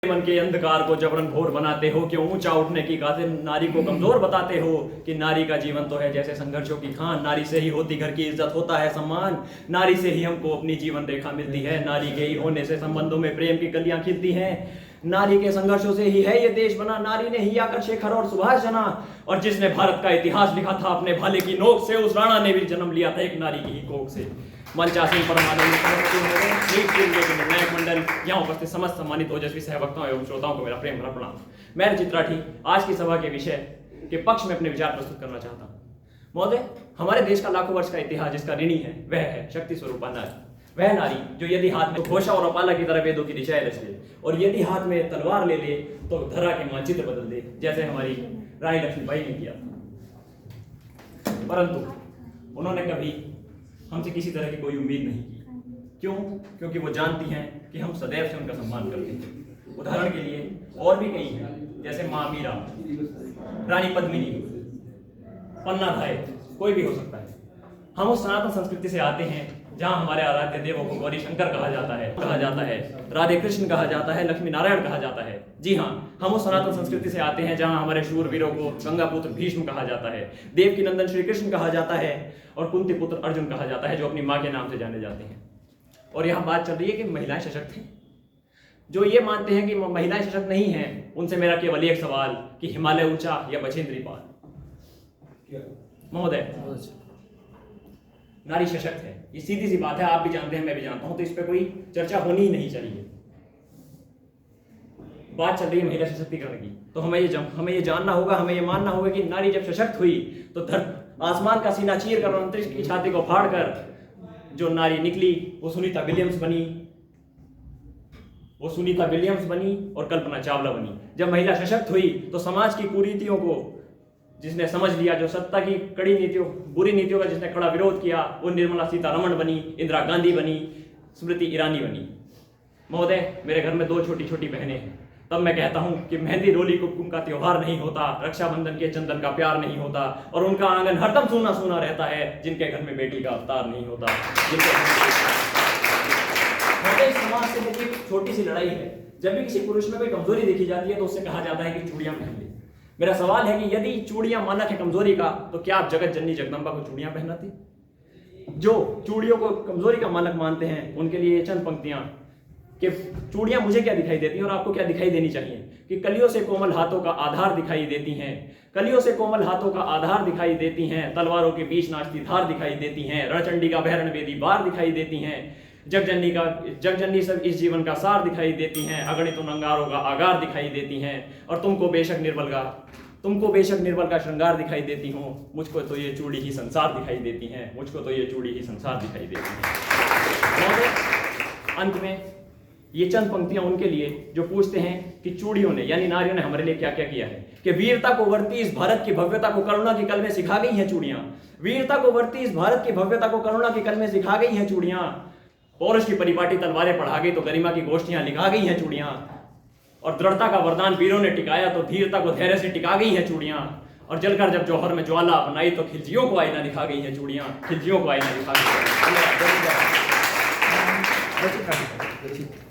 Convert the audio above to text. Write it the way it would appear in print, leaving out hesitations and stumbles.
मन के अंधकार को जबरन घोर बनाते हो, क्यों ऊंचा उठने की खातिर नारी को कमजोर बताते हो। कि नारी का जीवन तो है जैसे संघर्षों की खान, नारी से ही होती घर की इज्जत, होता है सम्मान, नारी से ही हमको अपनी जीवन रेखा मिलती है, नारी के ही होने से संबंधों में प्रेम की कलियां खिलती हैं, नारी के संघर्षों से ही है ये देश बना, नारी ने ही आकर शेखर और सुभाष जना, और जिसने भारत का इतिहास लिखा था अपने भाले की नोक से, उस राणा ने भी जन्म लिया था एक नारी की ही कोख से। मंचासीन निर्णायक मंडल, यहाँ उपस्थित समस्त सम्मानित ओजस्वी सहवक्ताओं एवं श्रोताओं को मेरा प्रेम भरा प्रणाम। मैं रचित राठी आज की सभा के विषय के पक्ष में अपने विचार प्रस्तुत करना चाहता हूँ। महोदय, हमारे देश का लाखों वर्ष का इतिहास जिसका ऋणी है वह है शक्ति स्वरूपा नारी। वह नारी जो यदि हाथ में घोषा और अपाला की तरह वेदों की दिशाएं रच ले, और यदि हाथ में तलवार ले ले तो धरा के मानचित्र बदल दे, जैसे हमारी रानी लक्ष्मीबाई ने किया था। परंतु उन्होंने कभी हमसे किसी तरह की कोई उम्मीद नहीं की। क्यों? क्योंकि वो जानती हैं कि हम सदैव से उनका सम्मान करते हैं। उदाहरण के लिए और भी कई हैं, जैसे माँ मीरा, रानी पद्मिनी, पन्ना धाय, कोई भी हो सकता है। हम उस सनातन संस्कृति से आते हैं जहां हमारे आराध्य देवों को गौरी शंकर कहा जाता है, राधे कृष्ण कहा जाता है, लक्ष्मी नारायण कहा जाता है। जी हाँ, हम उस सनातन संस्कृति से आते हैं जहां हमारे शूरवीरों को गंगा पुत्र भीष्म कहा जाता है, देवकी नंदन श्री कृष्ण कहा जाता है, और कुंती पुत्र अर्जुन कहा जाता है, जो अपनी माँ के नाम से जाने जाते हैं। और यहाँ बात चल रही है कि महिलाएं सशक्त हैं। जो ये मानते हैं कि महिलाएं सशक्त नहीं हैं, उनसे मेरा केवल एक सवाल कि हिमालय ऊंचा या बछेंद्री पार। महोदय, नारी सशक्त है, ये सीधी सी बात है, आप भी जानते हैं, मैं भी जानता हूं, तो इस पे कोई चर्चा होनी ही नहीं चाहिए। बात चल रही है महिला सशक्तिकरण की, तो हमें ये जानना होगा, हमें ये मानना होगा कि नारी जब सशक्त हुई तो आसमान का सीना चीर कर, अंतरिक्ष की छाती को फाड़ कर जो नारी निकली वो सुनीता विलियम्स बनी और कल्पना चावला बनी। जब महिला सशक्त हुई तो समाज की कुरीतियों को जिसने समझ लिया, जो सत्ता की कड़ी नीतियों, बुरी नीतियों का जिसने कड़ा विरोध किया, वो निर्मला सीतारमण बनी, इंदिरा गांधी बनी, स्मृति ईरानी बनी। महोदय, मेरे घर में 2 छोटी छोटी बहनें हैं, तब मैं कहता हूं कि मेहंदी, रोली, कुमकुम का त्योहार नहीं होता, रक्षाबंधन के चंदन का प्यार नहीं होता, और उनका आंगन हरदम सूना सूना रहता है जिनके घर में बेटी का अवतार नहीं होता। समाज से एक छोटी सी लड़ाई है, जब भी किसी पुरुष में कोई कमजोरी देखी जाती है तो उससे कहा जाता है कि चूड़ियां पहन ले। मेरा सवाल है कि यदि चूड़ियां मानक है कमजोरी का, तो क्या आप जगत जननी जगदम्बा को चूड़ियां पहनाती? जो चूड़ियों को कमजोरी का मानक मानते हैं, उनके लिए ये चंद पंक्तियां कि चूड़ियां मुझे क्या दिखाई देती हैं और आपको क्या दिखाई देनी चाहिए। कि कलियों से कोमल हाथों का आधार दिखाई देती हैं, कलियों से कोमल हाथों का आधार दिखाई देती हैं, तलवारों के बीच नाचती धार दिखाई देती हैं, रणचंडी का बहरण वेदी बार दिखाई देती हैं, जगजननी सब इस जीवन का सार दिखाई देती हैं, अगणित अंगारों का आगार दिखाई देती हैं, और तुमको बेशक निर्बल का श्रृंगार दिखाई देती हूँ, मुझको तो ये चूड़ी ही संसार दिखाई देती हैं, मुझको तो ये चूड़ी ही संसार दिखाई देती हैं। अंत में ये चंद पंक्तियां उनके लिए जो पूछते हैं कि चूड़ियों ने यानी नारियों ने हमारे लिए क्या क्या किया है। कि वीरता को वर्ती इस भारत की भव्यता को करुणा की कल में सिखा गई हैं चूड़ियां, वीरता को वर्ती इस भारत की भव्यता को करुणा की कल में सिखा गई हैं चूड़ियां, पौरुष की परिपाटी तलवारें पढ़ा गई तो गरिमा की गोष्ठियां लिखा गई हैं चूड़ियां, और दृढ़ता का वरदान वीरों ने टिकाया तो धीरता को धैर्य से टिका गई हैं चूड़ियां, और जलकर जब जौहर में ज्वाला अपनाई तो खिलजियों को आईना दिखा गई हैं चूड़ियां, खिलजियों को आईना दिखा गई हैं।